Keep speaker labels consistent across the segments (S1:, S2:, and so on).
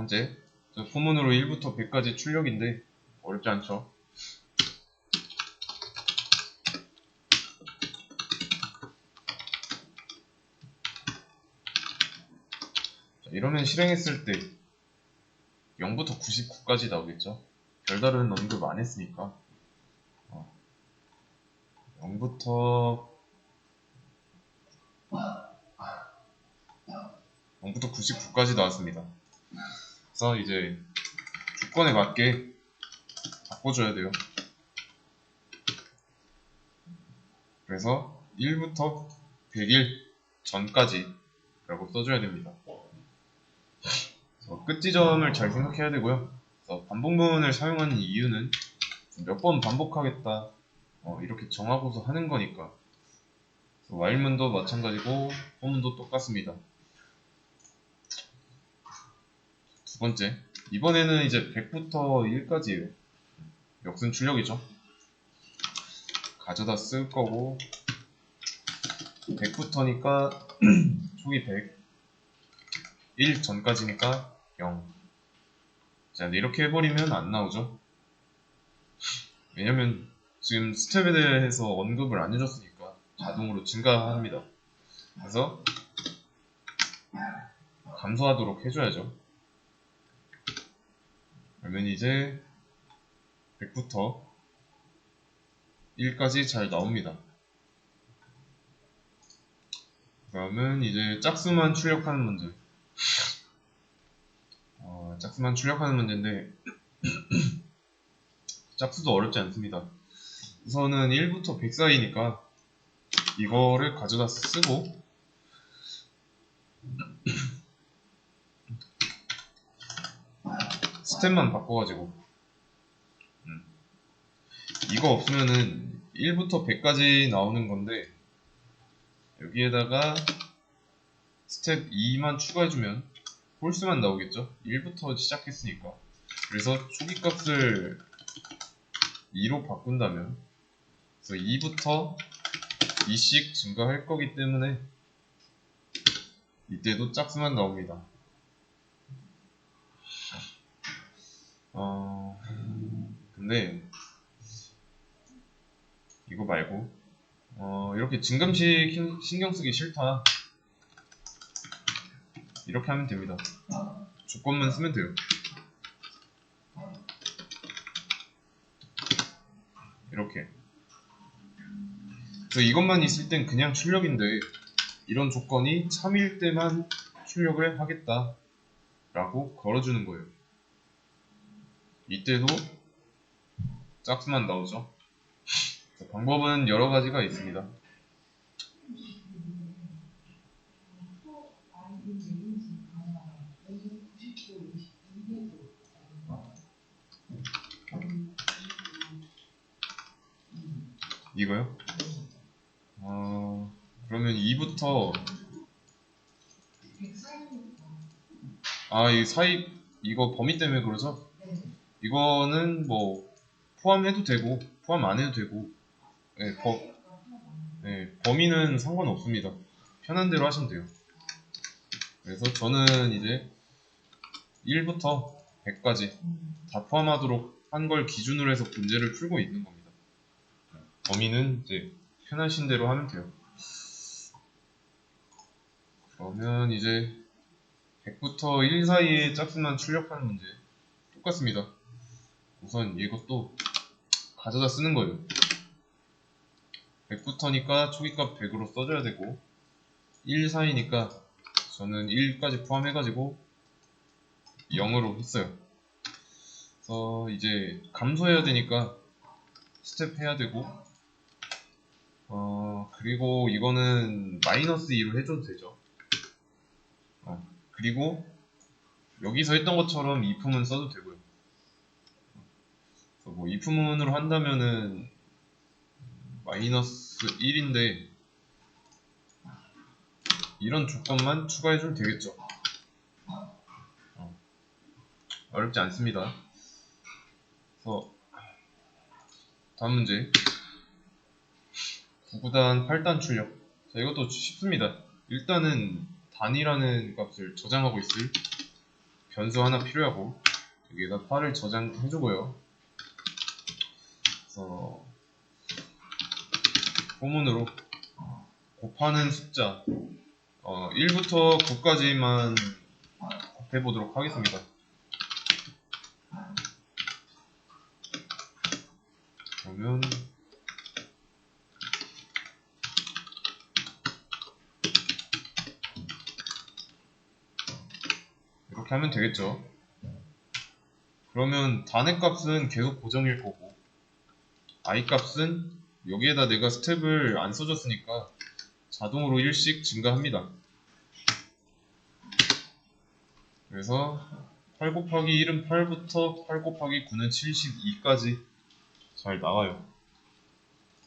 S1: 번째, 포문으로 1부터 100까지 출력인데 어렵지 않죠. 자, 이러면 실행했을 때 0부터 99까지 나오겠죠. 별다른 언급 안 했으니까 0부터 99까지 나왔습니다. 그래서 이제 조건에 맞게 바꿔줘야 돼요. 그래서 1부터 100일 전까지 라고 써줘야 됩니다. 끝 지점을 잘 생각해야 되고요. 그래서 반복문을 사용하는 이유는 몇 번 반복하겠다 이렇게 정하고서 하는 거니까. while문도 마찬가지고 for문도 똑같습니다. 두 번째, 이번에는 이제 100부터 1까지예요. 역순 출력이죠. 가져다 쓸 거고 100부터니까 초기 100, 1 전까지니까 0. 자, 이렇게 해버리면 안 나오죠. 왜냐면 지금 스텝에 대해서 언급을 안 해줬으니까 자동으로 증가합니다. 그래서 감소하도록 해줘야죠. 그러면 이제 100부터 1까지 잘 나옵니다. 그러면 이제 짝수만 출력하는 문제. 짝수만 출력하는 문제인데 짝수도 어렵지 않습니다. 우선은 1부터 100 사이니까 이거를 가져다 쓰고 스텝만 바꿔가지고 이거 없으면은 1부터 100까지 나오는 건데 여기에다가 스텝 2만 추가해주면 홀수만 나오겠죠? 1부터 시작했으니까. 그래서 초기값을 2로 바꾼다면 그래서 2부터 2씩 증가할 거기 때문에 이때도 짝수만 나옵니다. 근데 이거 말고 이렇게 증감식 신경 쓰기 싫다 이렇게 하면 됩니다. 조건만 쓰면 돼요. 이렇게. 그래서 이것만 있을 땐 그냥 출력인데 이런 조건이 참일 때만 출력을 하겠다 라고 걸어주는 거예요. 이때도 짝수만 나오죠. 방법은 여러 가지가 있습니다. 이거요? 그러면 2부터 이 사이 이거 범위 때문에 그러죠? 이거는 뭐 포함해도 되고 포함 안 해도 되고 범위는 상관없습니다. 편한 대로 하시면 돼요. 그래서 저는 이제 1부터 100까지 다 포함하도록 한 걸 기준으로 해서 문제를 풀고 있는 겁니다. 범위는 이제 편하신 대로 하면 돼요. 그러면 이제 100부터 1 사이의 짝수만 출력하는 문제 똑같습니다. 우선 이것도 가져다 쓰는 거예요. 100부터니까 초기값 100으로 써줘야 되고 1 사이니까 저는 1까지 포함해가지고 0으로 했어요. 그래서 이제 감소해야 되니까 스텝 해야 되고 그리고 이거는 마이너스 2로 해줘도 되죠. 그리고 여기서 했던 것처럼 if문 써도 되고요. 그래서 뭐 if문으로 한다면은 마이너스 1인데 이런 조건만 추가해주면 되겠죠. 어렵지 않습니다. 그래서 다음 문제 9구단 8단 출력. 자, 이것도 쉽습니다. 일단은 단이라는 값을 저장하고 있을 변수 하나 필요하고 여기에다 파를 저장해주고요. 그래서 포문으로 곱하는 숫자 1부터 9까지만 곱해보도록 하겠습니다. 그러면 이렇게 하면 되겠죠. 그러면 단의 값은 계속 고정일 거고 i 값은 여기에다 내가 스텝을 안 써줬으니까 자동으로 1씩 증가합니다. 그래서 8 곱하기 1은 8부터 8 곱하기 9는 72까지 잘 나와요.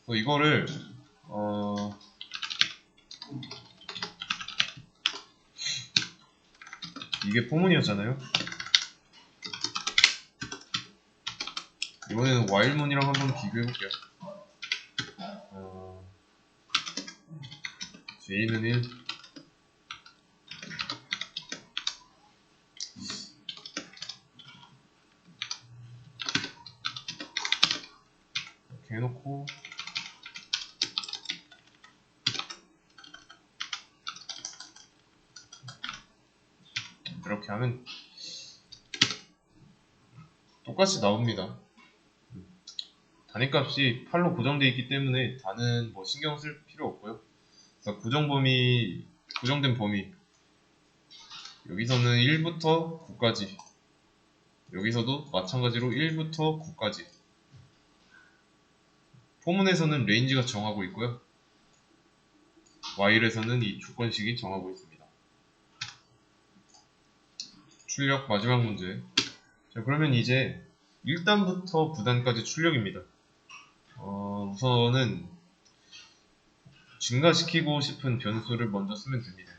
S1: 그래서 이거를 이게 포문이었잖아요. 이번에는 while문이랑 한번 비교해볼게요. j는 1 이렇게 해놓고 이렇게 하면 똑같이 나옵니다. 단위값이 8로 고정되어 있기 때문에 단은 뭐 신경 쓸 필요 없고요. 그래서 고정된 범위 여기서는 1부터 9까지 여기서도 마찬가지로 1부터 9까지 포문에서는 레인지가 정하고 있고요. while에서는 이 조건식이 정하고 있습니다. 출력 마지막 문제. 자, 그러면 이제 1단부터 9단까지 출력입니다. 우선은 증가시키고 싶은 변수를 먼저 쓰면 됩니다.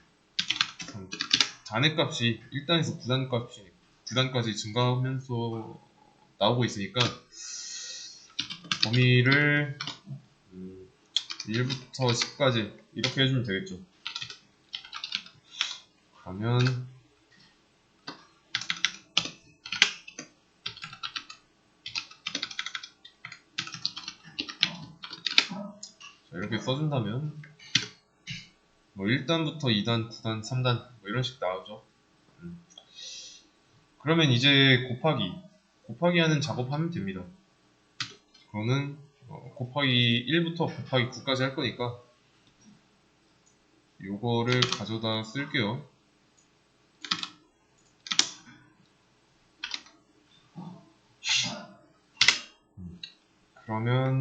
S1: 단의 값이 1단에서 9단까지 증가하면서 나오고 있으니까 범위를 1부터 10까지 이렇게 해주면 되겠죠. 그러면 이렇게 써준다면 뭐 1단부터 2단, 9단, 3단 뭐 이런 식 나오죠. 그러면 이제 곱하기 하는 작업하면 됩니다. 그거는 곱하기 1부터 곱하기 9까지 할 거니까 요거를 가져다 쓸게요. 그러면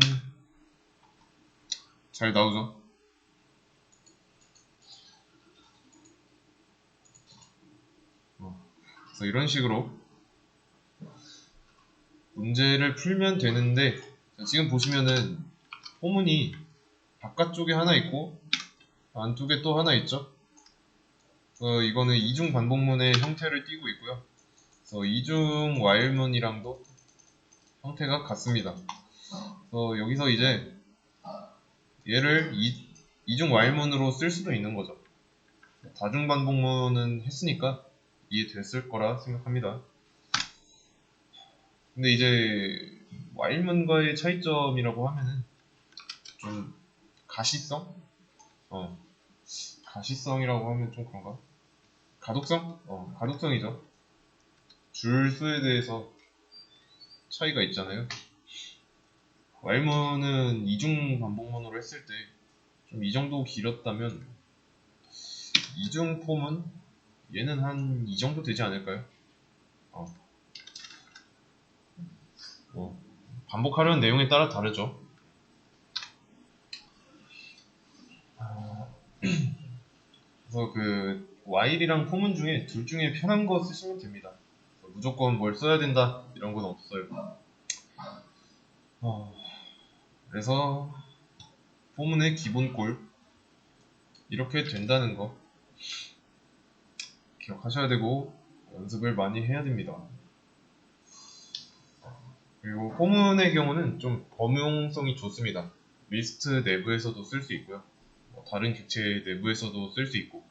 S1: 잘 나오죠. 그래서 이런 식으로 문제를 풀면 되는데 지금 보시면은 포문이 바깥쪽에 하나 있고 안쪽에 또 하나 있죠. 이거는 이중 반복문의 형태를 띠고 있고요. 그래서 이중 while문이랑도 형태가 같습니다. 그래서 여기서 이제 얘를 이중 while문으로 쓸 수도 있는 거죠. 다중 반복문은 했으니까 이해됐을 거라 생각합니다. 근데 이제 while문과의 차이점이라고 하면은 좀 가시성? 가시성이라고 하면 좀 그런가? 가독성? 가독성이죠. 줄 수에 대해서 차이가 있잖아요. while문은 이중 반복문으로 했을 때 좀 이 정도 길었다면 이중 폼은 얘는 한 이 정도 되지 않을까요? 반복하려는 내용에 따라 다르죠. 그래서 그 while이랑 폼은 중에 둘 중에 편한 거 쓰시면 됩니다. 무조건 뭘 써야 된다 이런 건 없어요. 그래서 포문의 기본꼴 이렇게 된다는 거 기억하셔야 되고 연습을 많이 해야 됩니다. 그리고 포문의 경우는 좀 범용성이 좋습니다. 리스트 내부에서도 쓸 수 있고요. 다른 객체 내부에서도 쓸 수 있고